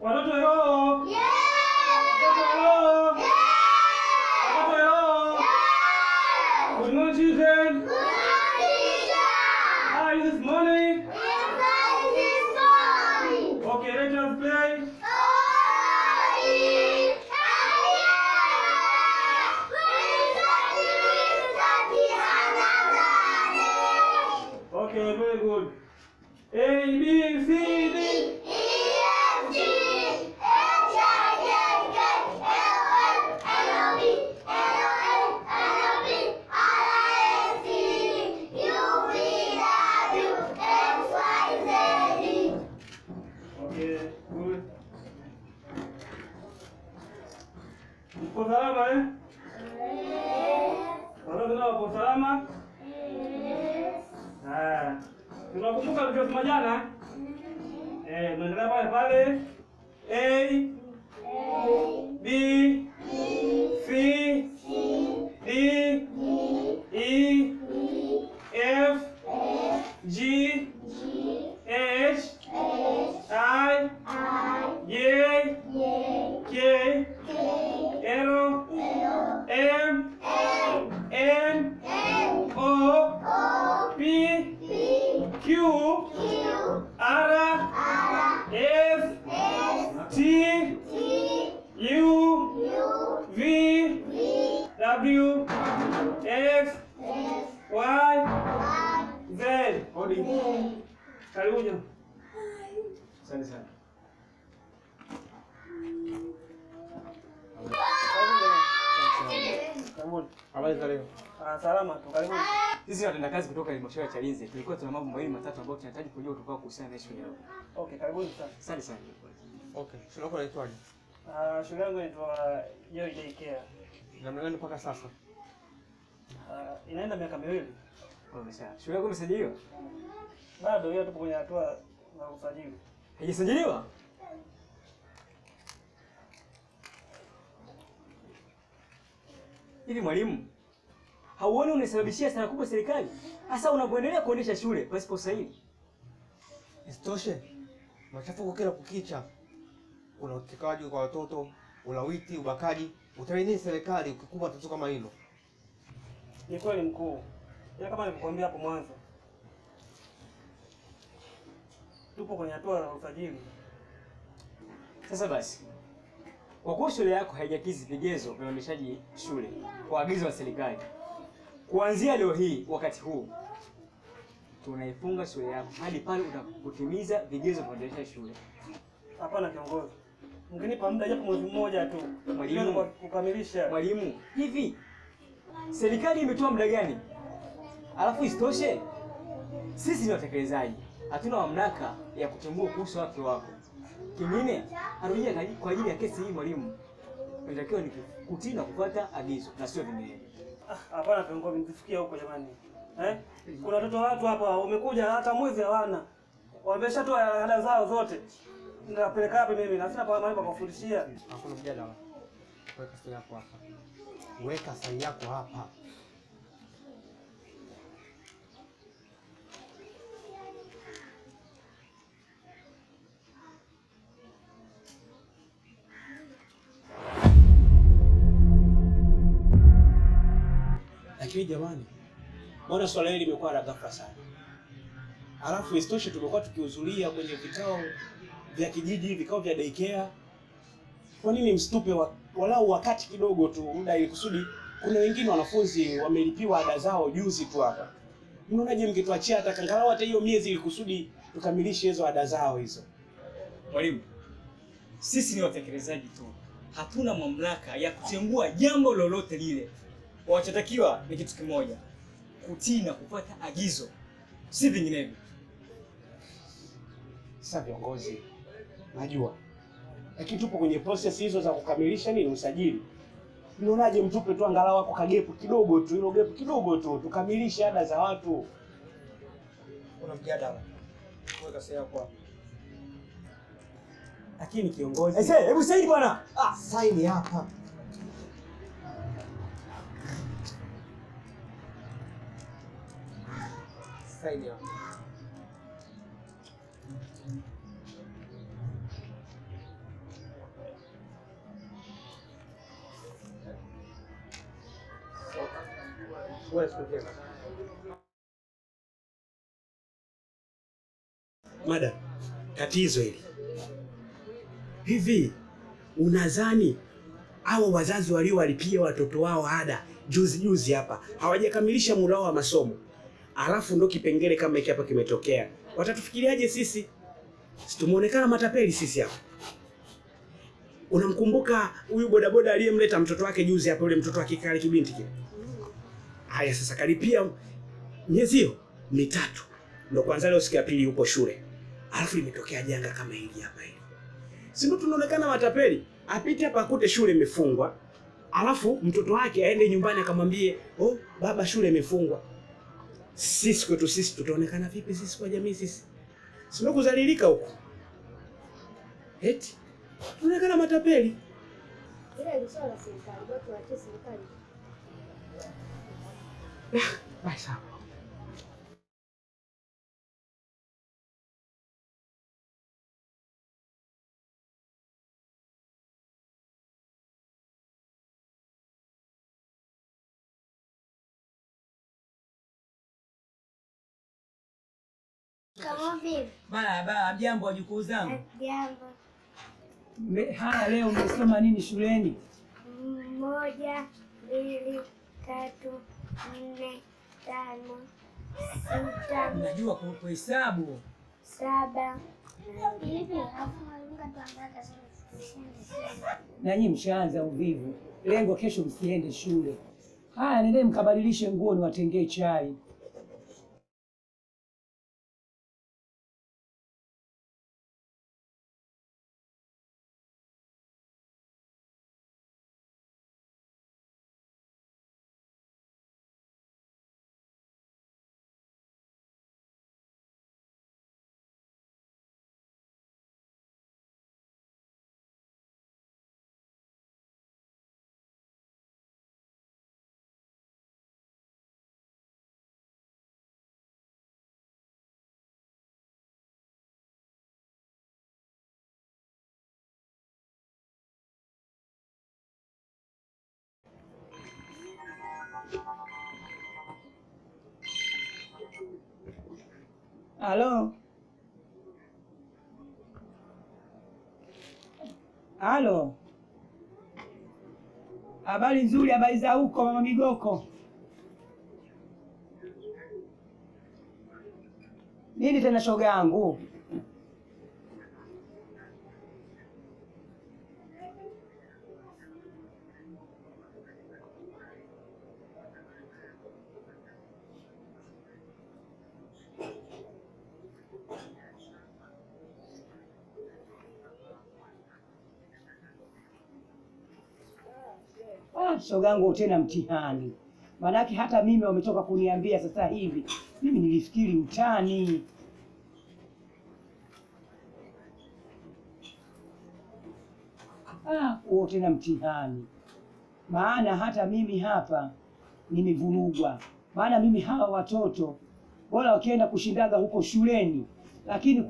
Watoto yo. Yeah. Watoto yo. Yeah. Watoto yo. Yeah. Good morning, children. Good morning, teacher. How are you this morning? We're fine this morning. Okay, let us play. Okay, very good. A, B, C, D. E, F, G, H, I, J, K, L, M, N, O, P, Q, R, S, T, U, V, W, X, Y, Z. Okay, good. Uko salama eh? Watoto nao uko salama? Tunakumbuka tulivyosoma jana? Tunaendelea pale pale. A, B, C, D, E, F, G, H, I, J, K, L, M, N, O, P, Q, R, S, T, U, V, W, X, Y, Z. Hodi. Karibu jana. Asante sana. Karibu. Habari za leo? Salama tu. Karibu. Sisi watenda kazi kutoka halmashauri ya Chalinze. Tulikuwa tuna mambo mawili matatu ambayo tunahitaji kujua kutoka kuhusiana na shule yao. Okay, karibuni sana. Asante sana. Okay, shule yako inaitwaje? Shule yangu inaitwa Joy Day Care. Namna gani mpaka sasa? Inaenda miaka miwili. Okay, sawa. Shule yako imesajiliwa? Bado hiyo tupo kwenye hatua za usajili. Haijasajiliwa? Hivi mwalimu, hauoni unasababishia sana kubwa serikali? Hasa unapoendelea kuendesha shule pasipo usahihi. Isitoshe, machafuko kila kukicha. Kuna utekaji kwa watoto, ulawiti, ubakaji. Utaini serikali ukikupa tatizo kama hilo? Ni kweli mkuu. Ila kama nilivyokuambia hapo mwanzo, tupo kwenye hatua za usajili. Sasa basi, kwa kuwa shule yako haijakidhi vigezo vya uendeshaji shule kwa agizo la serikali, kuanzia leo hii wakati huu tunaifunga shule yako hadi pale utakapotimiza vigezo vya uendeshaji shule. Hapana kiongozi. Mngenipa muda japo mwezi mmoja tu. Mwalimu, kukamilisha. Mwalimu, hivi serikali imetoa muda gani? Alafu isitoshe, sisi ni watekelezaji. Hatuna mamlaka ya kutambua kuhusu watu wako. Kingine, harudia kwa ajili ya kesi hii mwalimu. Unatakiwa ni kutii na kufuata agizo na sio vinginevyo. Hapana kiongozi, msifikie huko jamani. Kuna watoto watu hapa wamekuja hata mwezi hawana. Wameshatoa ada zao zote. Nitapeleka wapi mimi? Na sina mahali pa kufundishia. Hakuna mjadala. Weka sahihi yako hapa. Weka sahihi yako hapa. Lakini jamani, mbona swala hili limekuwa la ghafla sana? Alafu isitoshe tumekuwa tukihudhuria kwenye vikao vya kijiji, vikao vya daycare. Kwa nini msitupe walau wakati kidogo tu muda, ili kusudi kuna wengine wanafunzi wamelipiwa ada zao juzi tu hapa. Mnaonaje mkituachia hata kangalau hata hiyo miezi, ili kusudi tukamilishe hizo ada zao hizo? Mwalimu, sisi ni watekelezaji tu. Hatuna mamlaka ya kutengua jambo lolote lile. Wachotakiwa ni kitu kimoja, kutii na kufuata agizo, si vinginevyo. Sasa viongozi, najua, lakini tupo kwenye process hizo za kukamilisha nini, usajili. Mnaonaje mtupe tu angalau wako kagepu kidogo tu, hilo gepu kidogo tu, tukamilishe ada za watu. Kuna mjadala. Weka sahihi yako hapa. Lakini kiongozi, Hebu saini bwana. Saini hapa. Saini hapa. Wewe sikutaka. Madam, tatizo hili. Hivi unadhani hao wazazi waliowalipia watoto wao ada juzi hapa hawajakamilisha muda wao wa masomo, alafu ndo kipengele kama hiki hapa kimetokea, watatufikiriaje sisi? Si tumeonekana matapeli sisi hapa. Unamkumbuka huyu bodaboda aliyemleta mtoto wake juzi hapa, yule mtoto wake kale kibinti kile? Haya sasa kalipia miezi 3. Ndio kwanza leo siku ya pili yupo shule. Alafu limetokea janga kama hili hapa hili. Si ndio tunaonekana matapeli? Apite hapa akute shule imefungwa. Alafu mtoto wake aende nyumbani akamwambie, "Oh, baba shule imefungwa." Sisi kwetu sisi tutaonekana vipi sisi kwa jamii sisi? Si ndio kuzalilika huko? Eti tunaonekana matapeli. Ile ni swala la serikali, watu wa serikali. Basi sawa. Kama vipi? Baba, jambo wajukuu zangu. Jambo. Haya, leo mmesoma nini shuleni? 1, 2, 3, 4, 5, 6. Najua kuhesabu. 7. Nanyi mshaanza uvivu. Lengo kesho msiende shule. Haya, nendeni mkabadilishe nguo niwatengee chai. Halo. Halo. Habari nzuri, habari za huko mama Migoko? Nini tena shoga yangu? Shoga yangu tena mtihani. Maanake hata mimi wametoka kuniambia sasa hivi. Mimi nilifikiri utani. Huo tena mtihani. Maana hata mimi hapa nimevurugwa. Maana mimi hawa watoto bora wakienda kushindaga huko shuleni, lakini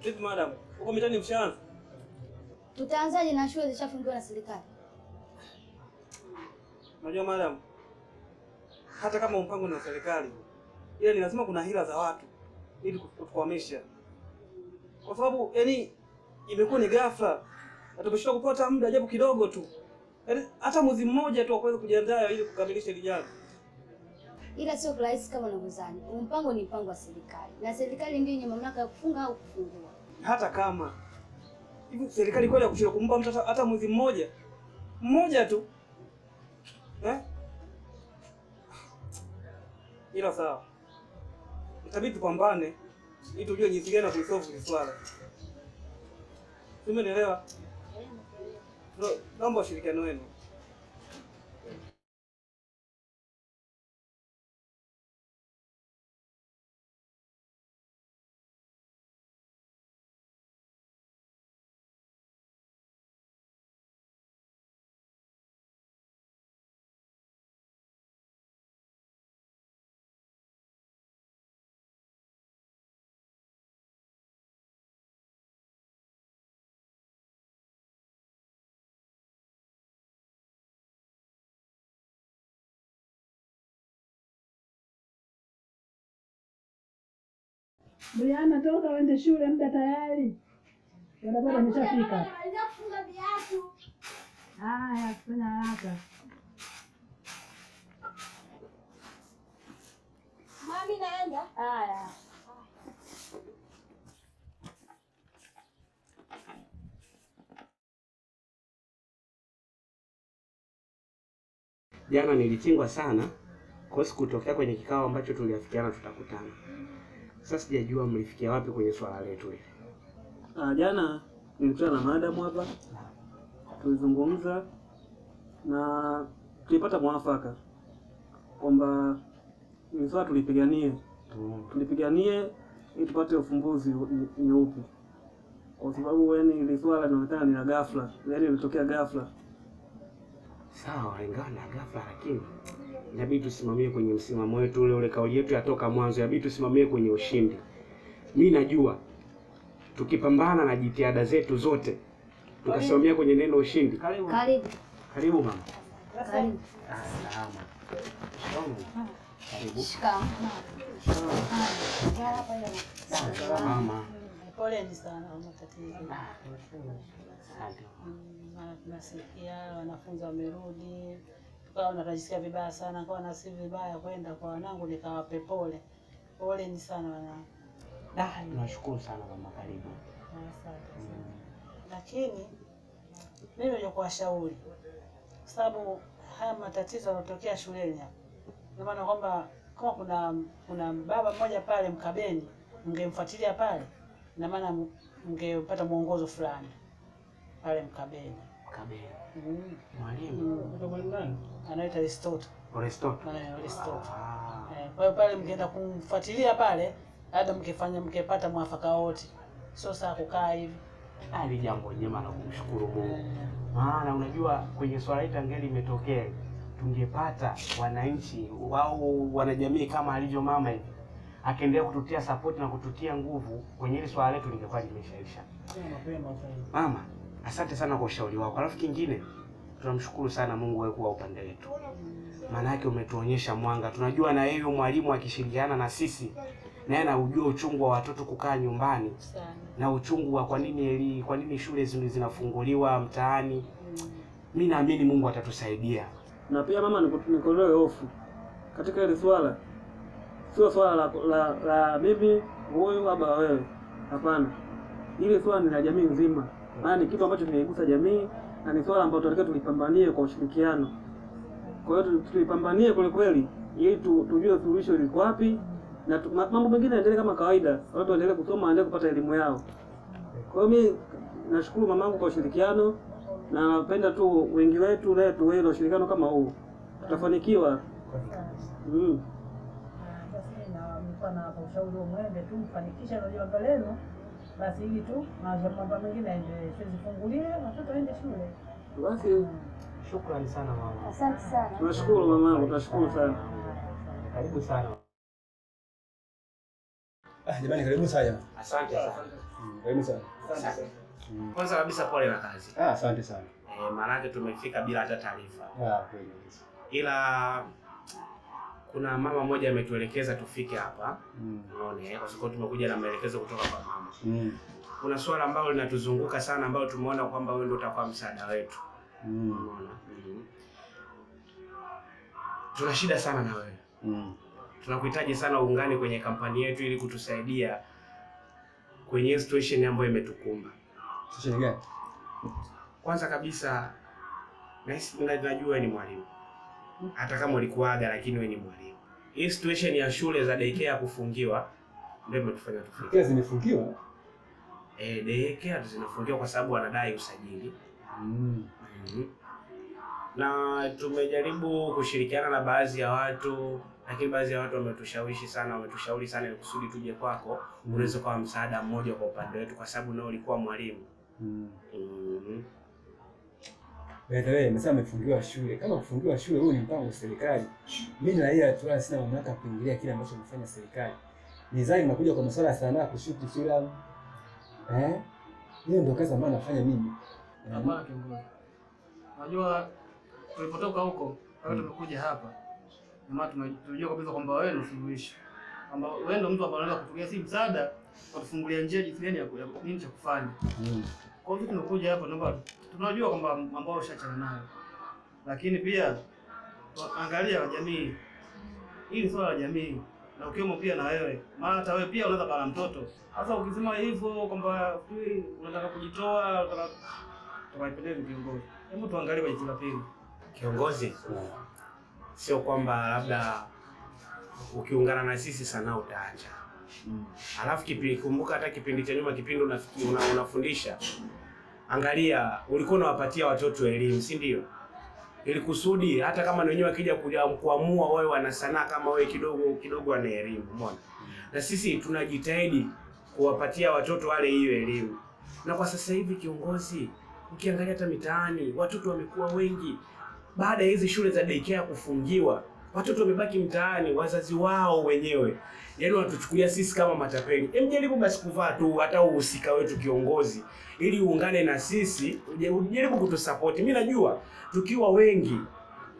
Vipi madam? Uko mitani mshaanza? Tutaanzaje na shule zishafungiwa na serikali? Unajua madam, hata kama mpango na serikali, ila ni lazima kuna hila za watu ili kutukwamisha. Kwa sababu yani imekuwa ni ghafla. Na tumeshindwa kupata muda japo kidogo tu. Yaani hata mwezi mmoja tu kuweza kujiandaa ili kukamilisha hili jambo. Ila sio rahisi kama unavyozani. Mpango ni mpango wa serikali. Na serikali ndiyo yenye mamlaka ya kufunga au kufungua. Hata kama hivi serikali kweli kushindwa kumpa mtu hata mwezi mmoja tu. Ila sawa. Itabidi tupambane ili tujue jinsi gani ya kulisolve hili swala. Umenielewa? Naomba ushirikiano wenu. Briana, toka uende shule, muda tayari. Barabara imeshafika. Haya, fanya haraka. Mami naenda. Haya. Jana nilitingwa sana kwa kutokea kwenye kikao ambacho tuliafikiana tutakutana. Sasa sijajua mlifikia wapi kwenye swala letu hili. Jana nilikutana na madam hapa. Tulizungumza na tulipata mwafaka kwamba ni swala tulipiganie. Tulipiganie ili tupate ufumbuzi nyeupe. Kwa sababu yani ile swala linaonekana ni la ghafla, yani ilitokea ghafla. Sawa, ingawa na ghafla lakini inabidi tusimamie kwenye msimamo wetu ule kauli yetu yatoka mwanzo, inabidi tusimamie kwenye ushindi. Mimi najua tukipambana na jitihada zetu zote tukasimamia kwenye neno ushindi. Karibu. Karibu mama. Karibu. Salama. Karibu. Shikamoo. Mama. Poleni sana kwa matatizo. Asante. Tunasikia wanafunzi wamerudi. Tukawa tunajisikia vibaya sana, kwa nasi vibaya kwenda kwa wanangu, nikawape pole. Poleni sana wanangu. Tunashukuru sana mama, karibu. Asante. Lakini mimi ndio kuwashauri, sababu haya matatizo yanatokea shuleni hapa. Kwa maana kwamba kama kuna baba mmoja pale Mkabeni, mngemfuatilia pale, na maana mngepata mwongozo fulani pale Mkabeni. Mwalimu. Anaitwa Aristotle. Aristotle. Kwa hiyo pale mngeenda kumfuatilia pale, hata mngepata mwafaka wote. Sio saa kukaa hivi. Hili jambo jema na kumshukuru Mungu. Maana unajua kwenye swala hili tangeli imetokea, tungepata wananchi wao wanajamii kama alivyo mama hivi, akaendelea kututia support na kututia nguvu kwenye ile swala letu, lingekuwa limeshaisha. Mama, asante sana kwa ushauri wako. Alafu kingine, tunamshukuru sana Mungu wewe kwa upande wetu. Maana yake umetuonyesha mwanga. Tunajua na yeye mwalimu akishirikiana na sisi, na yeye anajua uchungu wa watoto kukaa nyumbani sana, na uchungu wa kwa nini shule zinafunguliwa mtaani. Mimi naamini Mungu atatusaidia. Na pia mama, nikolewe hofu katika ile swala. Sio swala la mimi huyu baba wewe. Hapana. Ile swala ni la jamii nzima. Maana ni kitu ambacho kimeigusa jamii na ni swala ambalo tunataka tulipambanie kwa ushirikiano. Kwa hiyo tulipambanie kweli ili tujue suluhisho liko wapi, na mambo mengine yaendelee kama kawaida. Watu waendelee kusoma, waendelee kupata elimu yao. Kwa hiyo mimi nashukuru mamangu kwa ushirikiano, na napenda tu wengi wetu leo tuwe na ushirikiano kama huu. Tutafanikiwa. Sasa na mlikuwa na ushauri mwende tu mfanikisha na jambo lenu, basi ili tu mambo mengine yaendelee, zifunguliwe, watoto waende shule. Basi shukrani sana mama. Asante sana. tunashukuru mamangu, tunashukuru sana. Karibu sana. Jamani, karibu sana. Asante sana. Karibu sana. Asante. Kwanza kabisa pole na kazi. Asante sana. Maanake tumefika bila hata taarifa. Kweli. Ila kuna mama mmoja ametuelekeza tufike hapa. Unaona, kwa sababu tumekuja na maelekezo kutoka kwa mama. Kuna swala ambalo linatuzunguka sana ambalo tumeona kwamba wewe ndio utakuwa msaada wetu. Unaona? Tuna shida sana na wewe. Tunakuhitaji sana uungane kwenye kampani yetu ili kutusaidia kwenye situation ambayo imetukumba. Situation gani? Kwanza kabisa najua wewe ni mwalimu. Hata kama ulikuaga lakini wewe ni mwalimu. Hii situation ya shule za daycare kufungiwa ndio imetufanya tufike. Daycare zimefungiwa? Daycare zinafungiwa kwa sababu wanadai usajili. Na tumejaribu kushirikiana na baadhi ya watu, lakini baadhi ya watu wametushawishi sana, wametushauri sana ili kusudi tuje kwako, unaweza kuwa msaada mmoja kwa upande wetu kwa sababu nao ulikuwa mwalimu. Wewe umesema umefungiwa shule. Kama kufungiwa shule, huu ni mpango wa serikali. Mimi na yeye tu sina mamlaka kuingilia kile ambacho inafanya serikali. Nidhani unakuja kwa masuala ya sanaa, kushuti filamu. Hiyo ndio kazi ambayo nafanya mimi. Hapana kiongozi. Unajua tulipotoka huko, wakati tumekuja hapa, jamaa tunajua kabisa kwamba wewe ndio suluhisho. Kwamba wewe ndio mtu ambaye anaweza kutugia si msaada, kutufungulia njia jinsi gani ya nini cha kufanya. Kwa hivyo tumekuja hapa naomba tunajua kwamba ambao ushachana nayo. Lakini pia angalia jamii. Hili swala la jamii na ukiwemo pia na wewe. Maana hata wewe pia unaweza kuwa na mtoto. Sasa ukisema hivyo kwamba unataka kujitoa, unataka tukaipendeze viongozi. Hebu tuangalie kwa jicho la pili. Kiongozi, sio kwamba labda ukiungana na sisi sana utaacha. Alafu kumbuka hata kipindi cha nyuma kipindi unafundisha. Angalia, ulikuwa unawapatia watoto elimu, si ndio? Ili kusudi hata kama wenyewe wakija kuamua wewe wana sanaa kama wewe kidogo wana elimu, umeona? Na sisi tunajitahidi kuwapatia watoto wale hiyo elimu. Na kwa sasa hivi kiongozi, ukiangalia hata mitaani watoto wamekuwa wengi. Baada ya hizi shule za daycare kufungiwa, watoto wamebaki mtaani, wazazi wao wenyewe. Yaani wanatuchukulia sisi kama matapeli. Jaribu basi kuvaa tu hata uhusika wetu kiongozi ili uungane na sisi, ujaribu kutusupport. Mimi najua tukiwa wengi,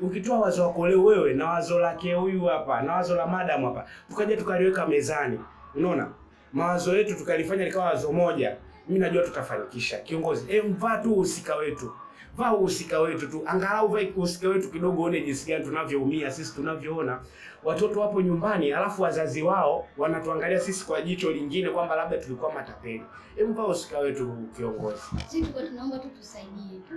ukitoa wazo wako leo wewe na wazo lake huyu hapa na wazo la madam hapa, tukaje tukaliweka mezani. Unaona? Mawazo yetu tukalifanya likawa wazo moja. Mimi najua tutafanikisha. Kiongozi, mvaa tu uhusika wetu. Vaa uhusika wetu tu. Angalau vaa uhusika wetu kidogo uone jinsi gani tunavyoumia sisi tunavyoona. Watoto wapo nyumbani alafu wazazi wao wanatuangalia sisi kwa jicho lingine kwamba labda tulikuwa matapeli. Vaa uhusika wetu kiongozi. Sisi tulikuwa tunaomba tu tusaidie tu.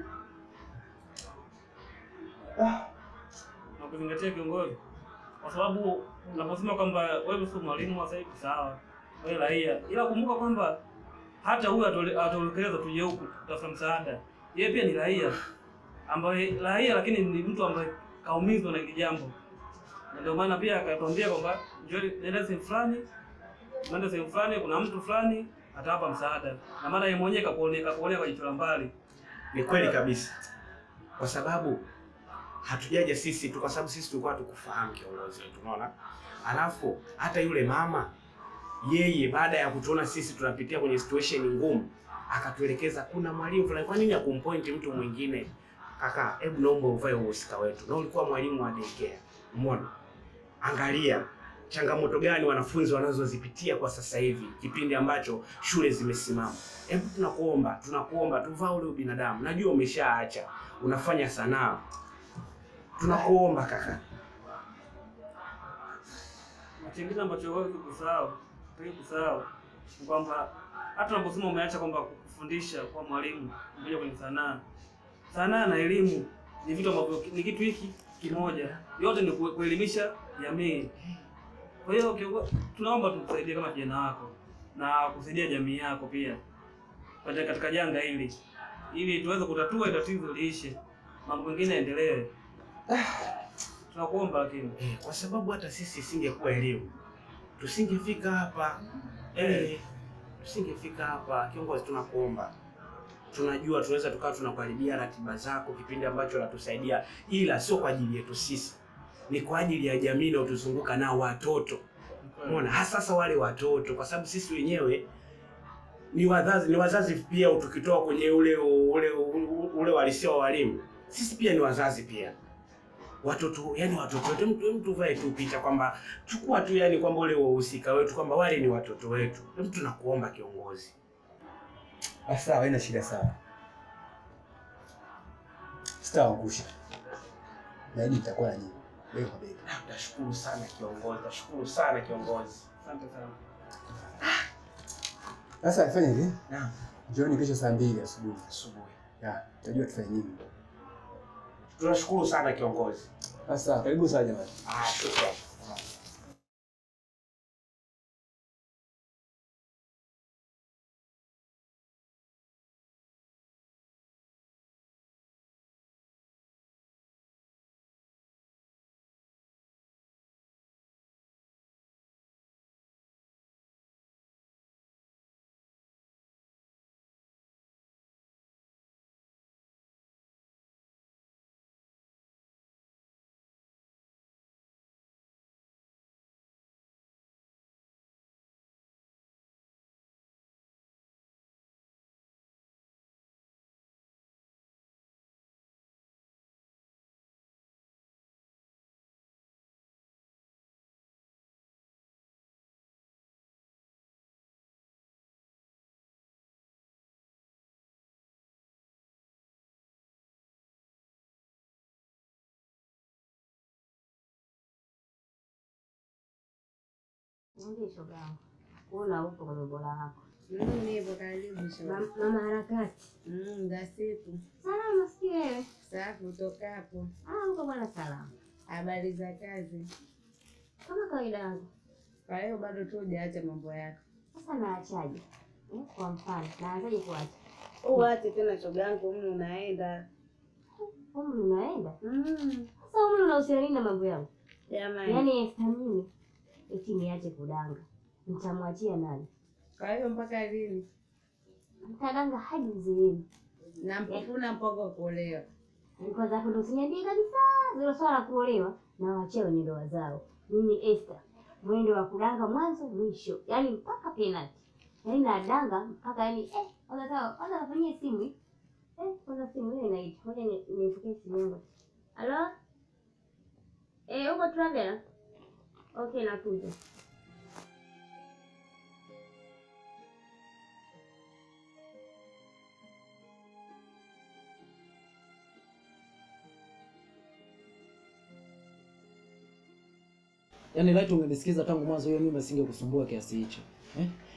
Na kuzingatia kiongozi. Kwa sababu unaposema kwamba wewe sio mwalimu wa sasa hivi sawa. Wewe raia. Ila kumbuka kwamba hata huyu atolekeza tuje huku kutafuta msaada. Yeye pia ni raia ambaye raia lakini ni mtu ambaye kaumizwa na hili jambo. Na ndio maana pia akatuambia kwamba nenda sehemu fulani, kuna mtu fulani atawapa msaada. Na maana yeye mwenyewe kakuonea kwa jicho la mbali. Ni kweli kabisa. Kwa sababu hatujaja sisi tu, kwa sababu sisi tulikuwa tukufahamu kiongozi wetu, unaona? Alafu hata yule mama yeye baada ya kutuona sisi tunapitia kwenye situation ngumu, akatuelekeza kuna mwalimu fulani. Kwa nini akumpoint mtu mwingine? Kaka, hebu naomba uvae uhusika wetu. Na ulikuwa mwalimu wa daycare. Umeona? Angalia changamoto gani wanafunzi wanazozipitia kwa sasa hivi kipindi ambacho shule zimesimama. Hebu tunakuomba tuvaa ule binadamu. Najua umeshaacha, unafanya sanaa. Tunakuomba kaka. Kingine ambacho wewe kusahau ni kwamba hata unaposema umeacha kwamba kufundisha kwa mwalimu kuja kwenye sanaa. Sanaa na elimu ni vitu ambavyo ni kitu hiki kimoja. Yote ni kuelimisha jamii. Kwa hiyo tunaomba tukusaidie kama kijana wako na kusaidia jamii yako pia katika janga hili ili tuweze kutatua tatizo liishe, mambo mengine yaendelee. Tunakuomba lakini kwa sababu hata sisi singekuwa elimu tusingefika hapa. Tusingefika hapa kiongozi, tunakuomba. Tunajua tunaweza tukawa tunakuharibia ratiba zako kipindi ambacho unatusaidia, ila sio kwa ajili yetu sisi. ni kwa ajili ya jamii na utuzunguka na watoto. Umeona? Hasa wale watoto, kwa sababu sisi wenyewe ni wazazi pia, tukitoa kwenye ule walisia wa walimu. Sisi pia ni wazazi pia. Watoto, yani watoto wetu, mtu vae tu picha kwamba chukua tu, yani kwamba ule wahusika wetu kwamba wale ni watoto wetu. Mtu nakuomba kiongozi. Sawa, haina shida sawa. Sitaangusha. Naidi nitakuwa na nyinyi. Bega kwa bega. Nashukuru sana kiongozi. Nashukuru sana kiongozi. Asante sana. Sasa fanya hivi. Naam. Jioni kesho saa 2 asubuhi. Asubuhi. Ya, tutajua tufanye nini. Tunashukuru sana kiongozi. Sasa karibu sana jamani. Shukrani. Ndiyo shoga yangu. Kuna upo kwa bora lako. Nipo karibu shoga. Mama harakati. Za siku. Salama sikia wewe. Safi utokapo. Uko bwana salama. Habari za kazi? Kama kawaida yangu. Kwa hiyo bado tu hujaacha mambo yako. Sasa naachaje? Kwa mfano, naachaje kuacha? Uache tena shoga yangu, mimi unaenda. Umri unaenda? Sasa umri unahusiana nini na mambo yangu? Jamani. Yaani Esther mimi eti niache kudanga. Nitamwachia nani? Kwa hiyo mpaka lini? Mtadanga hadi uzeeni. Na mpokuna mpogo kuolewa. Kwanza hapo ndo usiniambie kabisa zile swala kuolewa na waachie wenye ndoa zao. Mimi Esther, mwendo wa kudanga mwanzo mwisho. Yaani mpaka penalty. Yaani nadanga mpaka yani kwanza nafanyia simu. Kwanza simu ile inaita. Ngoja nifukie simu yangu. Halo? Uko Travel? Okay, nakuja. Yaani laiti ungenisikiza tangu mwanzo, hiyo mimi singekusumbua kiasi hicho.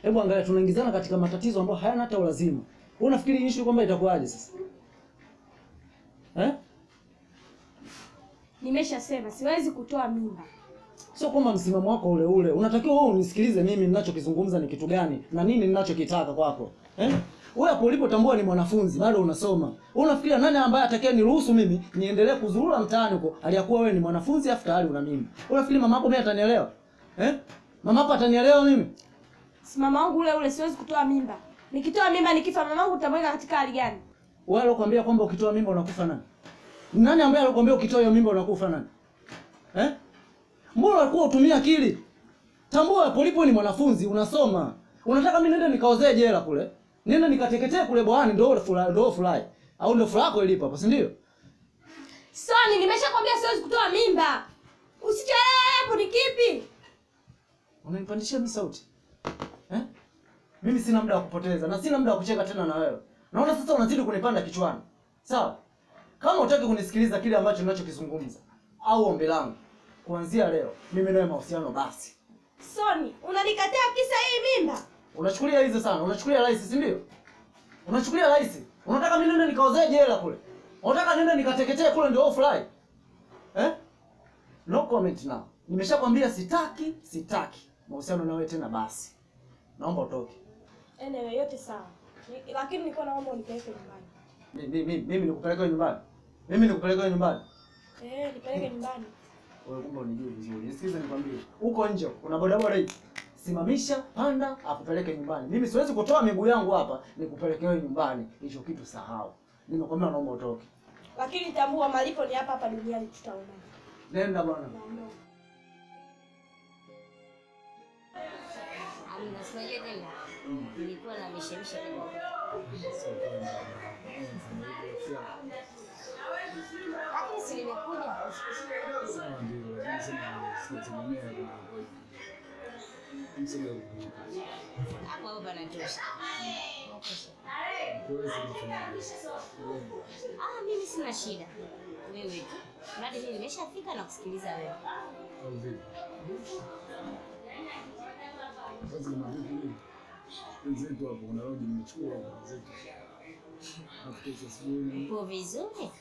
Hebu angalia, tunaingizana katika matatizo ambayo hayana hata ulazima. Wewe unafikiri issue kwamba itakuwaje sasa? Nimeshasema siwezi kutoa mimba. Sio kwamba msimamo wako ule ule. Unatakiwa wewe unisikilize mimi ninachokizungumza ni kitu gani na nini ninachokitaka kwako. Wewe hapo ulipotambua ni mwanafunzi, bado unasoma. Wewe unafikiria nani ambaye atakaye niruhusu mimi niendelee kuzurura mtaani huko aliyakuwa wewe ni mwanafunzi afu tayari una mimba? Wewe unafikiri mama yako mimi atanielewa? Mama yako atanielewa mimi? Si mama wangu ule siwezi kutoa mimba. Nikitoa mimba nikifa mama wangu utamweka katika hali gani? Wewe alikwambia kwamba ukitoa mimba unakufa nani? Nani ambaye alikwambia ukitoa hiyo mimba unakufa nani? Mbona ulikuwa utumia akili? Tambua Polipo ni mwanafunzi, unasoma. Unataka mimi nende nikaozee jela kule? Nenda nikateketee kule bwani ndio furahi. Au ndio furaha yako ilipo hapo, si ndio? Soni, nimeshakwambia siwezi kutoa mimba. Usichelewe hapo ni kipi? Unanipandishia mimi sauti? Mimi sina muda wa kupoteza na sina muda wa kucheka tena na wewe. Naona sasa unazidi kunipanda kichwani. Sawa? Kama hutaki kunisikiliza kile ambacho ninachokizungumza au ombi langu, kuanzia leo mimi nawe mahusiano basi. Soni, unanikataa kisa hii mimba? Unachukulia hizo sana, unachukulia rahisi, si ndio? Unachukulia rahisi. Unataka mimi nende nikaozee jela kule? Unataka nende nikateketee kule ndio fly? No comment now. Nimeshakwambia sitaki mahusiano na wewe tena basi. Naomba utoke. Anyway, yote sawa. Lakini nilikuwa naomba unipeleke nyumbani. Mimi nikupeleke nyumbani? Mimi nikupeleke nyumbani? Nipeleke nyumbani. Wewe kumbe unijui vizuri. Nisikize nikwambie. Huko nje kuna bodaboda hii. Simamisha, panda, akupeleke nyumbani. Mimi siwezi kutoa miguu yangu hapa nikupeleke wewe nyumbani. Hicho kitu sahau. Nimekwambia naomba utoke. Lakini tambua malipo ni hapa hapa duniani, tutaona. Nenda bwana. Amna sijui tena. Nilikuwa na mishemisha kidogo. Lakini si nimekuja. Hapo panatosha. Mimi sina shida. Wewe tu. Hadi mimi nimeshafika na kusikiliza wewe. Wenzetu hapo kuna road nimechukua hapo wenzetu. Uko vizuri?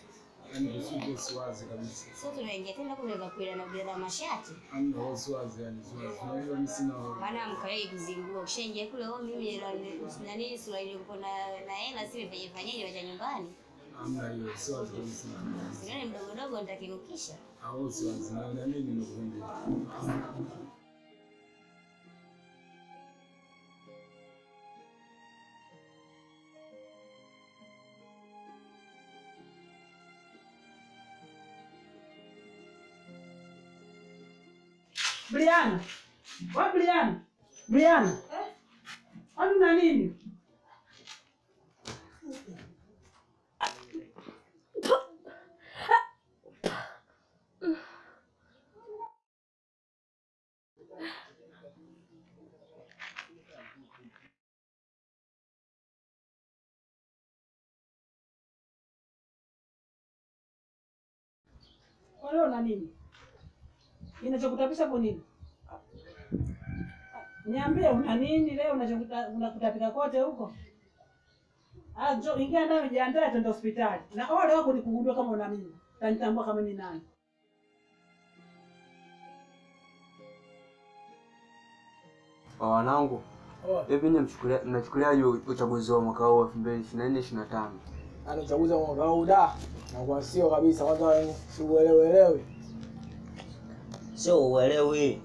Yaani vizuri siwazi kabisa. Sasa tunaingia tena kule kwa na bila mashati. Amna siwazi yani siwazi. Unajua mimi sina. Maana mkae kuzingua. Ukishaingia kule mimi na nini sura ile uko na hela sisi fanyeje wacha nyumbani. Amna hiyo siwazi kabisa. Sio mdogo dogo nitakinukisha. Siwazi na mimi nimekuambia. Briana. Wa Briana. Briana. Una nini? Wewe una nini? Kinachokutapisha kwa nini? Niambie una nini leo unakutapika kote huko? Njoo ingia ndani jiandae twende hospitali. Na wale wako nikugundua kama una nini. Tanitambua kama ni nani. Wanangu. Hivi mnachukuliaje uchaguzi wa mwaka huu 2024-2025? Ana uchaguzi wa mwaka huu na kwa sio kabisa kwanza siuelewi. Sio uelewi.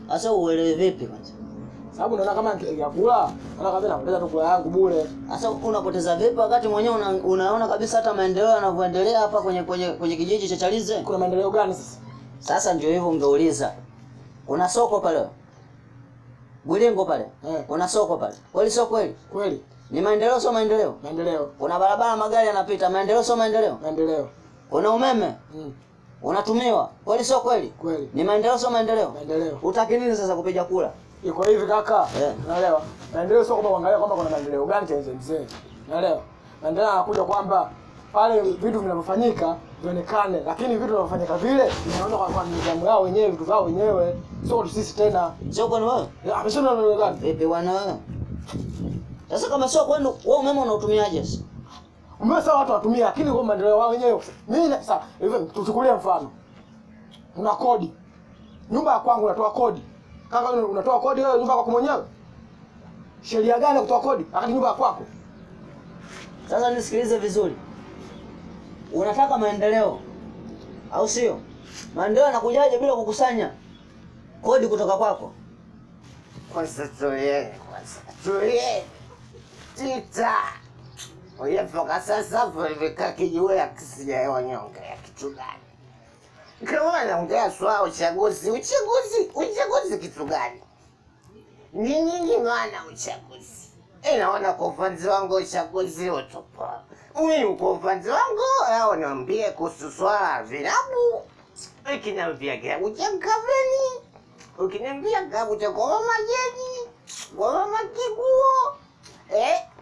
Asa uelewi vipi kwanza? Sababu naona kama nikikula, naona kabisa napoteza tu kula yangu bure. Asa unapoteza vipi wakati mwenyewe unaona kabisa hata maendeleo yanavyoendelea hapa kwenye kijiji cha Chalize? Kuna maendeleo gani sasa? Sasa ndio hivyo ungeuliza. Kuna soko pale. Bwilengo pale. Kuna soko pale. Kweli sio kweli? Kweli. Ni maendeleo sio maendeleo? Maendeleo. Kuna barabara magari yanapita, maendeleo sio maendeleo? Maendeleo. Kuna umeme? Unatumiwa. Kweli sio kweli? Kweli. Ni maendeleo sio maendeleo? Maendeleo. Utaki nini sasa kupiga kula? Iko hivi kaka. Unaelewa? Maendeleo sio kwamba kuangalia kwamba kuna maendeleo gani cha mzee. Unaelewa? Maendeleo yanakuja kwamba pale vitu vinavyofanyika vionekane, lakini vitu vinavyofanyika vile inaona kwa nidhamu yao wenyewe, vitu vyao wenyewe. Sio sisi tena. Sio kwani wewe? Amesema ndio gani? Vipi bwana wewe? Sasa kama sio kwenu, wewe umeme unautumiaje sasa? Umeme sawa watu watumia, lakini kwa maendeleo wao wenyewe. Mimi sasa hivyo tuchukulie mfano. Una kodi. Nyumba ya kwangu unatoa kodi. Kaka unatoa kodi wewe nyumba yako mwenyewe? Sheria gani kutoa kodi wakati nyumba ya kwako? Sasa nisikilize vizuri. Unataka maendeleo au sio? Maendeleo yanakujaje bila kukusanya kodi kutoka kwako? Kwanza tulie. Tita. Uyepoka sasa vivika kijiwe ya kisija ya wanyonga ya kitu gani? Kama naongea swala uchaguzi kitu gani? Nini maana uchaguzi? Naona kwa upande wangu uchaguzi utopoa. Mimi kwa upande wangu hao niambie kuhusu swala vilabu. Ukiniambia kilabu cha Mkaveni. Ukiniambia kilabu cha Goma Jeni. Goma Kiguo.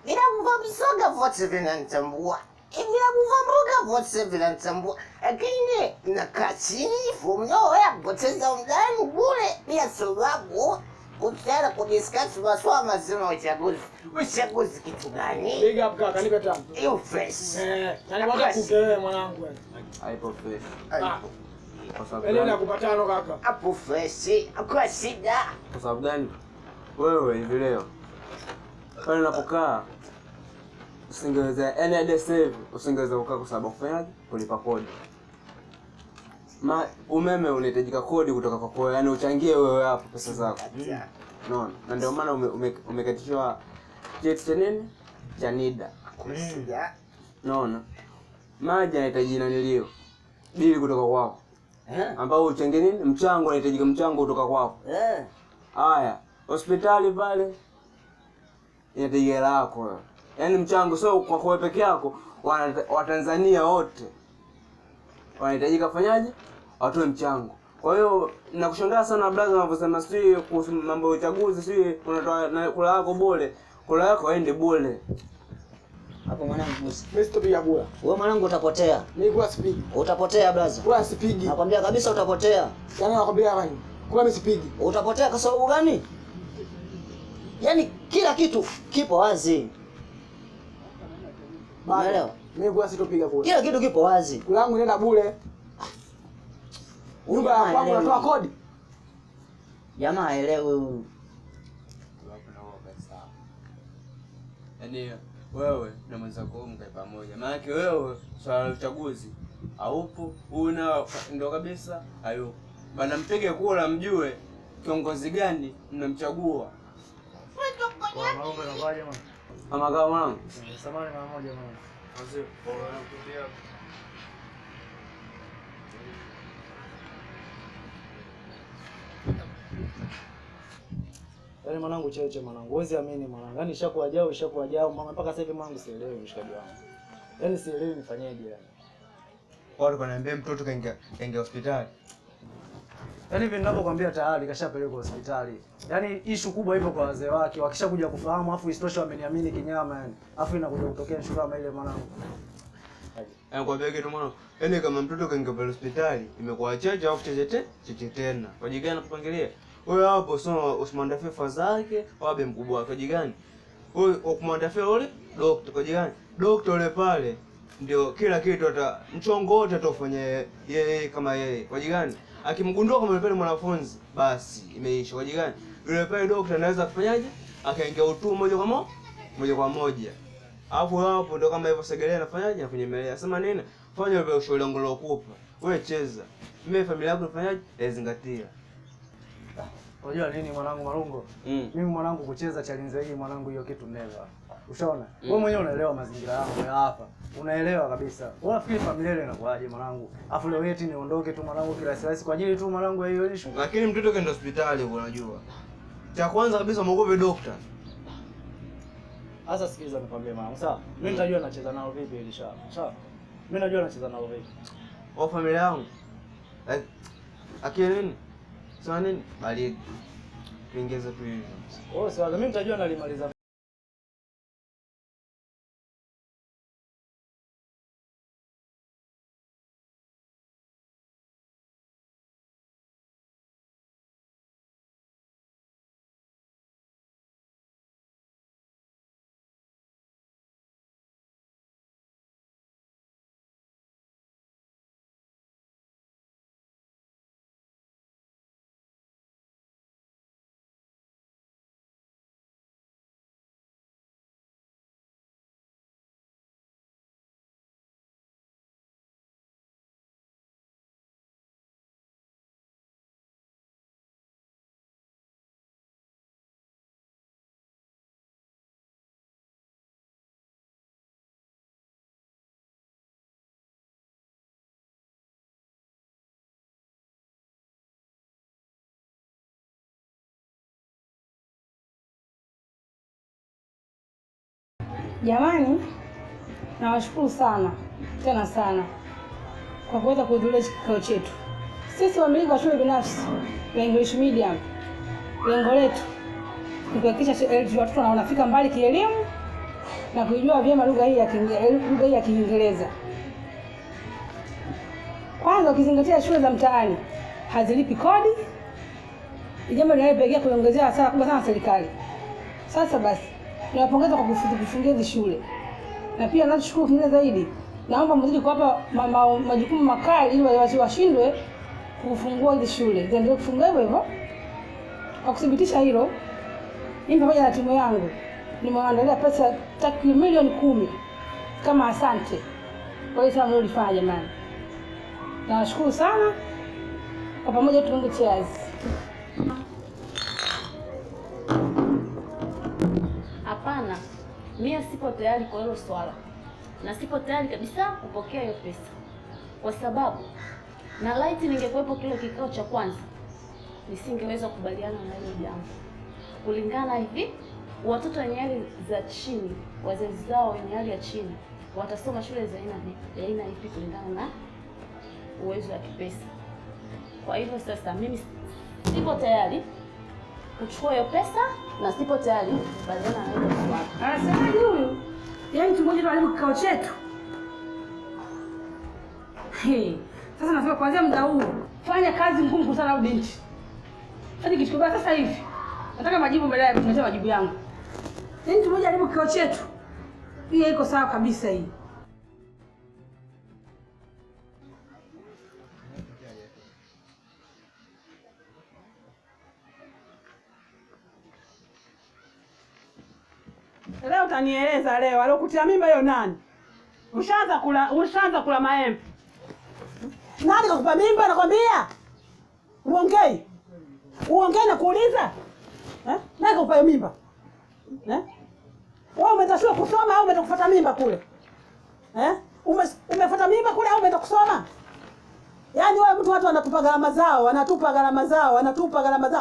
Vilabu vya Bisoga vote vinanitambua. Vilabu vya Mboga vote vinanitambua. Lakini nakaa chini from nowhere kupoteza muda wangu bure bila sababu. Kutaka kudiscuss maswala mazima ya uchaguzi. Uchaguzi kitu gani? Big up kaka, nipe tamu. You fresh. Nataka kukewe mwanangu wewe. Haipo fresh. Kwa sababu gani nakupatano kaka? Hapo fresh. Hakuna shida. Kwa sababu gani? Wewe hivi leo pale unapokaa usingeweza, yani hadi save usingeweza kukaa kwa sababu kufanyaje? Kulipa kodi. Umeme unahitajika kodi kutoka kwako, yani uchangie wewe hapo pesa zako. Unaona? Na ndio maana umekatishwa cheti cha nini? Cha NIDA. Kusikia. Unaona? Maji yanahitaji nanilio. Bili kutoka kwako. ambao uchange nini? Mchango, unahitajika mchango kutoka kwako. Haya, hospitali pale inahitajika hela yako. Yaani mchango sio kwa kwa peke yako, Watanzania wote wanahitajika fanyaje? Watoe mchango. Kwa hiyo nakushangaa sana brother unavyosema si kuhusu mambo ya uchaguzi, si unatoa kula yako bure. Kula yako aende bure. Hapo mwanangu bosi. Mimi sitopiga kula. Wewe mwanangu utapotea. Mimi kula sipigi. Utapotea brother. Kula sipigi. Nakwambia kabisa utapotea. Yaani nakwambia wewe. Kula mimi sipigi. Utapotea kwa sababu gani? Yaani kila kitu kipo wazi. Unaelewa? Mimi kula sitopiga kula. Kila kitu kipo wazi. Kula yangu inaenda bure. Nyumba ya kwangu natoa kodi. Jamaa haelewi. Yaani wewe na mwenzako mkae pamoja. Maana wewe swala la uchaguzi haupo, una ndio kabisa hayupo. Bana mpige kula mjue kiongozi gani mnamchagua. Mama kama mwanangu. Samahani mara moja mwanangu. Wazee, wanakuambia Yaani mwanangu cheche mwanangu. Huwezi amini mwanangu. Yaani ishakuwa jao mama mpaka sasa hivi mwanangu sielewi mshikaji wangu. Yaani sielewi nifanyeje yani. watu kaniambia mtoto kaingia hospitali. Yaani hivi ninapokuambia tayari kashapelekwa hospitali. Yaani issue kubwa ipo kwa wazee wake. Wakishakuja kufahamu afu istoshe wameniamini kinyama yani. Afu inakuja kutokea issue kama ile mwanangu. Nakwambia kitu mwanangu. Yaani kama mtoto kaingia pale hospitali imekuwa chache au cheche tena. Kwa jigani nakupangilia. Wewe hapo sio usimwandafie fadhake wabe mkubwa wake jigani. Wewe ukumwandafia yule daktari kwa jigani. Daktari yule pale ndio kila kitu mchongo wote atafanya yeye kama yeye. Kwa jigani akimgundua kama yule pale mwanafunzi basi imeisha. Kwa jigani yule pale daktari anaweza kufanyaje? Akaingia utu moja kwa moja. Hapo ndio kama hivyo Segelea anafanyaje? Akunyemelea. Sema nini? Fanya vile ushauri wangu lokupa. Wewe cheza. Mimi familia yako nafanyaje? Zingatia. Unajua nini mwanangu Marungo? Mimi mwanangu kucheza challenge hii mwanangu hiyo kitu never. Ushaona? Wewe mwenyewe unaelewa mazingira yangu ya hapa. Unaelewa kabisa. Unafikiri familia ile inakuaje mwanangu? Afu leo eti niondoke tu mwanangu kila siku kwa ajili tu mwanangu hiyo issue. Lakini mtoto kaenda hospitali unajua. Cha kwanza kabisa muogope daktari. Sasa sikiliza nikwambie mwanangu. Sawa? Mimi nitajua nacheza nao vipi ili sawa. Sawa? Mimi najua nacheza nao vipi. Kwa familia yangu. Akili nini? Sasa nini? Bali tuongeze tu hivi. Sawa, mimi nitajua nalimaliza. Jamani, nawashukuru sana tena sana kwa kuweza kuhudhuria kikao chetu. Sisi wamiliki wa shule binafsi ya English Medium, lengo letu ni kuhakikisha watoto wanafika mbali kielimu na kujua vyema lugha hii ya Kiingereza. Kwanza ukizingatia shule za mtaani hazilipi kodi, jambo linalopelekea kuongezea hasara kubwa sana serikali. Sasa basi nawapongeza kwa kufungia hizi shule. Na pia nachoshukuru kingine zaidi, naomba mzidi kuwapa majukumu makali ili washindwe kufungua hizi shule. Ziendelee kufungua hivyo hivyo. Kwa kuthibitisha hilo, mimi pamoja na timu yangu nimewaandalia pesa takriban milioni 10 kama asante kwa hiyo sana mlifanya jamani. Nawashukuru sana. Kwa pamoja tuunge cheers. Hapana, mimi sipo tayari kwa hilo swala, na sipo tayari kabisa kupokea hiyo pesa, kwa sababu Na laiti ningekuwepo kile kikao cha kwanza, nisingeweza kukubaliana na hilo jambo. Kulingana hivi, watoto wenye hali za chini, wazazi zao wenye hali ya chini, watasoma shule za aina ipi kulingana na uwezo wa kipesa. Kwa hivyo sasa mimi sipo tayari kuchukua hiyo pesa na sipo tayari kukubaliana na hilo swala. Anasemaje huyu? Yaani mtu mmoja anaharibu kikao chetu. Sasa nasema kuanzia muda huu fanya kazi ngumu sana au binti. Hadi kichukua sasa hivi. Nataka majibu baadaye, kuletea majibu yangu. Yaani mtu mmoja anaharibu kikao chetu. Hii iko sawa kabisa hii. Leo utanieleza leo alokutia mimba hiyo nani? Ushaanza kula maembe. Nani kakupa mimba nakwambia? Uongei. Uongei na kuuliza? Nani kakupa hiyo mimba? Wewe umetashua kusoma au umeenda kufuata mimba kule? Umefuata mimba kule au umeenda kusoma? Yaani wewe mtu, watu wanatupa gharama zao,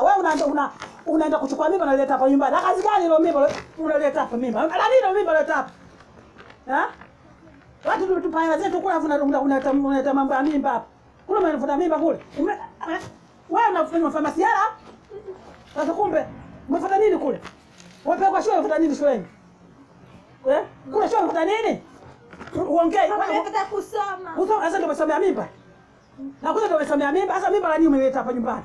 Wewe unaenda kuchukua mimba na unaleta hapa nyumbani. Kazi gani ile mimba unaleta hapa mimba? Ala nini mimba unaleta hapa? Watu tunatupa hela zetu kula, unaleta mambo ya mimba hapa. Kule umefuata mimba kule. Wewe unafanya famasiala? Sasa kumbe umefuata nini kule? Wewe kwa shule umefuata nini shuleni? Kule shule umefuata nini? Uongee. Nataka kusoma. Kusoma sasa ndio umesomea mimba. Na kule ndio umesomea mimba. Sasa mimba la nini umeleta hapa nyumbani?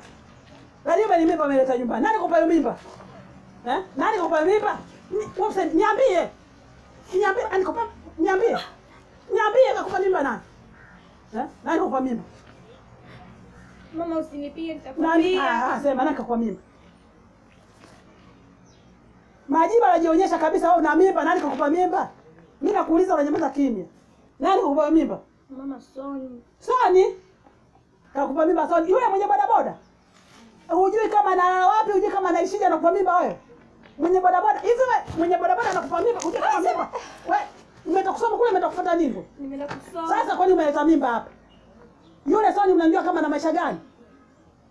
La nini mimba umeleta nyumbani? Nani kupa hiyo mimba? Nani kupa mimba? Niambie. Niambie kakupa mimba nani? Nani kupa mimba? Mama usinipige nitakupiga. Sema nani kakupa mimba? Majibu yanajionyesha kabisa wewe una mimba. Nani kakupa mimba? Mimi nakuuliza unanyamaza kimya. Nani kakupa mimba? Mama Soni. Soni? Kakupa mimba Soni? Yule mwenye bodaboda? Hujui kama analala wapi, hujui kama anaishije anakupa mimba wewe? Mwenye bodaboda, hivi wewe mwenye bodaboda anakupa mimba, hujui kama mimba. Wewe umeenda kusoma kule, umeenda kufuata nini? Nimeenda kusoma. Sasa kwani umeleta mimba hapa? Yule Soni mnamjua kama na maisha gani?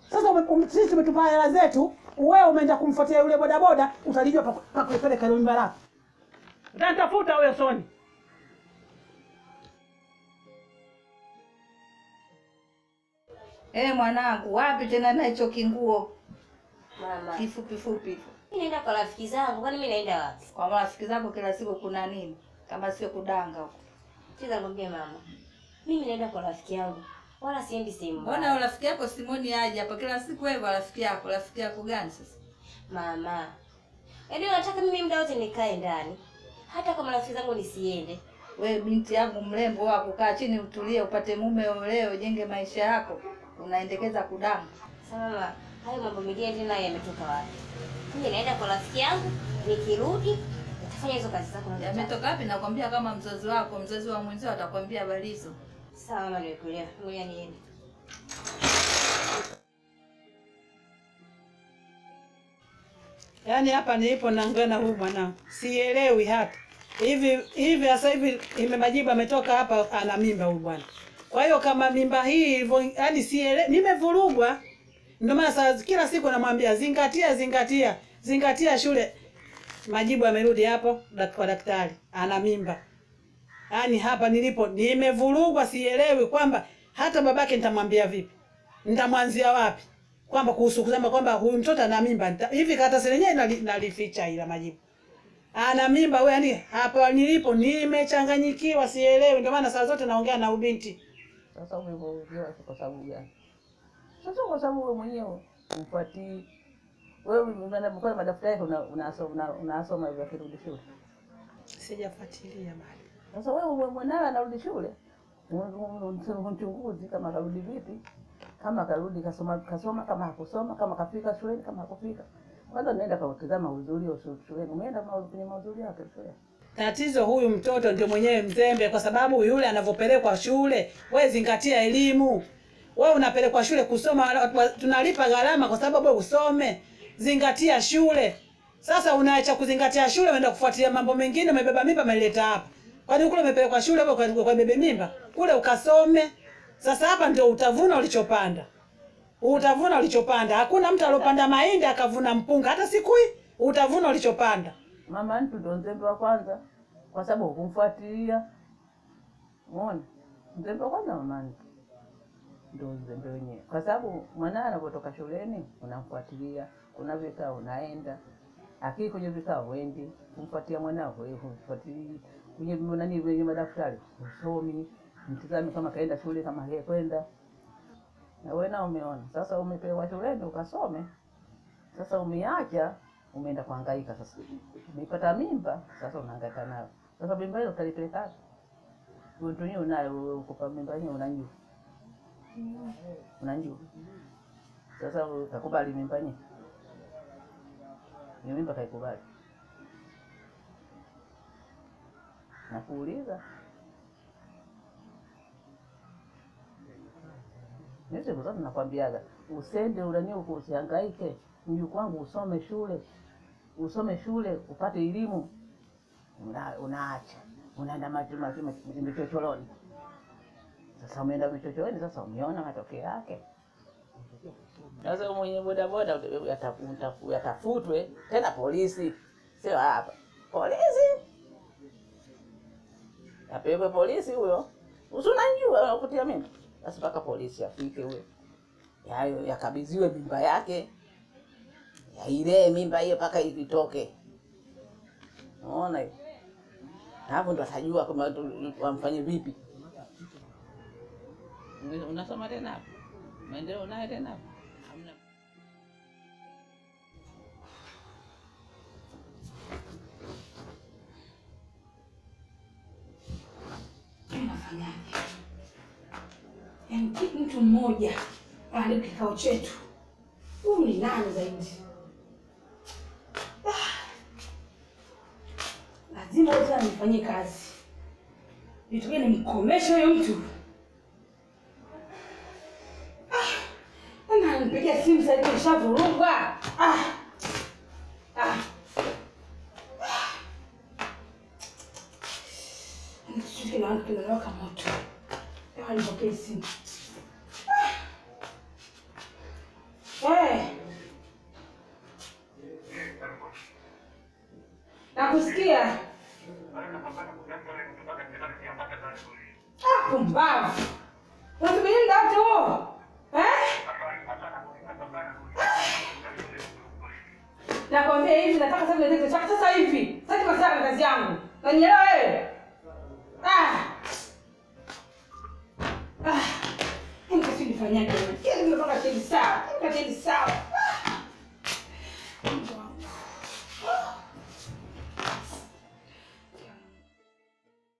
Sasa sisi tumetupa hela zetu, wewe umeenda kumfuatia yule bodaboda, utalijua pa kuipeleka ile mimba lako. Utanitafuta huyo Soni. Mwanangu, wapi tena na hicho kinguo? Mama. Kifupi fupi. Mimi naenda kwa rafiki zangu, kwani mimi naenda wapi? Kwa marafiki zako kila siku kuna nini? Kama sio kudanga huko. Siza ngambie mama. Mimi naenda kwa rafiki yangu. Wala siendi sehemu. Mbona rafiki yako Simoni aje hapa kila siku wewe rafiki yako? Rafiki yako gani sasa? Mama. Yaani unataka mimi muda wote nikae ndani? Hata kama rafiki zangu nisiende. Wewe binti yangu mrembo wa kukaa chini utulie upate mume leo ujenge maisha yako. Unaendekeza kudanga. Sasa mama, hayo mambo mengine tena yametoka wapi? Mimi naenda kwa rafiki yangu, nikirudi nitafanya hizo kazi zako. Yametoka wapi? Nakwambia kama mzazi wako, mzazi wa mwenzio atakwambia habari hizo. Sawa mama, nimekuelewa. Ngoja niende. Yaani hapa nilipo naongea na huyu mwanangu. Sielewi hata. Hivi sasa hivi Majibu ametoka hapa ana mimba huyu bwana. Kwa hiyo kama mimba hii hivyo, yaani sielewi, nimevurugwa. Ndio maana sasa kila siku namwambia zingatia shule. Majibu amerudi hapo kwa daktari ana mimba. Yaani hapa nilipo nimevurugwa, sielewi kwamba hata babake nitamwambia vipi. Nitamwanzia wapi? Kwamba kuhusu kusema kwamba huyu mtoto ana mimba. Hivi karatasi lenyewe nalificha ila Majibu. Ana mimba wewe, yani hapa nilipo nimechanganyikiwa, sielewi. Ndio maana saa zote naongea na ubinti. Sasa umevurugwa kwa sababu gani? Sasa kwa sababu wewe mwenyewe ufuatii. Wewe unapokuwa madaftari yako unasoma hivyo kirudi shule. Sijafuatilia bado. Sasa wewe mwanao anarudi shule. Unachunguzi kama karudi vipi? Kama karudi kasoma, kama hakusoma, kama kafika shuleni, kama hakufika. Kwanza naenda kutazama uzuri wa shuleni. Umeenda kwenye mahudhurio yake shule. Tatizo huyu mtoto ndio mwenyewe mzembe, kwa sababu yule anavyopelekwa shule, wewe zingatia elimu. Wewe unapelekwa shule kusoma, tunalipa gharama kwa sababu wewe usome. Zingatia shule. Sasa unaacha kuzingatia shule, unaenda kufuatilia mambo mengine, umebeba mimba umeleta hapa. Kwani kule umepelekwa shule wewe kwa bebe mimba? Kule ukasome. Sasa hapa ndio utavuna ulichopanda. Utavuna ulichopanda. Hakuna mtu alopanda mahindi akavuna mpunga hata siku hii. Utavuna ulichopanda. Mama mtu ndo mzembe wa kwanza kwa sababu hukumfuatilia. Umeona? Mzembe wa kwanza mama mtu. Ndio mzembe wenyewe. Kwa sababu mwana anapotoka shuleni unamfuatilia, kuna vikao unaenda. Akili kwenye vikao wendi, kumfuatia mwanao wewe kumfuatilia. Kwenye nani wenye madaftari usomi, mtizame kama kaenda shule kama hakwenda. Na wewe nao umeona. Sasa umepewa shuleni ukasome. Sasa umeacha, umeenda kuhangaika sasa. Umepata mimba, sasa unahangaika nayo. Sasa mimba ile utalipeleka. Wewe mwenyewe unayo ukupa mimba yenyewe unajua. Unajua. Sasa utakubali mimba yenyewe. Ni mimba kaikubali. Nakuuliza. Nisi kwa sababu nakwambiaga, usende unanyo usihangaike, mjukuu wangu usome shule. Usome shule, upate elimu. Unaacha. Unaenda michochoroni. Sasa umeenda michochoroni, sasa umeona matokeo yake. Sasa mwenye bodaboda yatafutwe tena polisi. Sio hapa. Polisi. Apelekwe polisi huyo. Usunajua kutia mimba. Sasa paka polisi afike huyo. Yayo yakabidhiwe mimba yake. Ya ile mimba hiyo paka itoke. Unaona hiyo? Hapo ndo atajua kama wamfanye vipi. Unasoma tena hapo. Maendeleo naye tena hapo. Hamna. Unafanyaje? Yaani mtu mmoja pale kikao chetu. Huyu ni nani zaidi? Lazima wote anifanyie kazi. Vitu gani nimkomeshe huyo mtu? Ana nipigia simu sasa hivi shavurugwa. Nishuke na kinawaka moto. Leo nipokee simu. Nakusikia. Pumbavu. Unasubiri ndio huo? Nakwambia hivi nataka sasa niende chaka sasa hivi. Sasa tunasema kazi yangu. Unanielewa wewe? Nikafanya nini? Kile nimepanga kile sawa.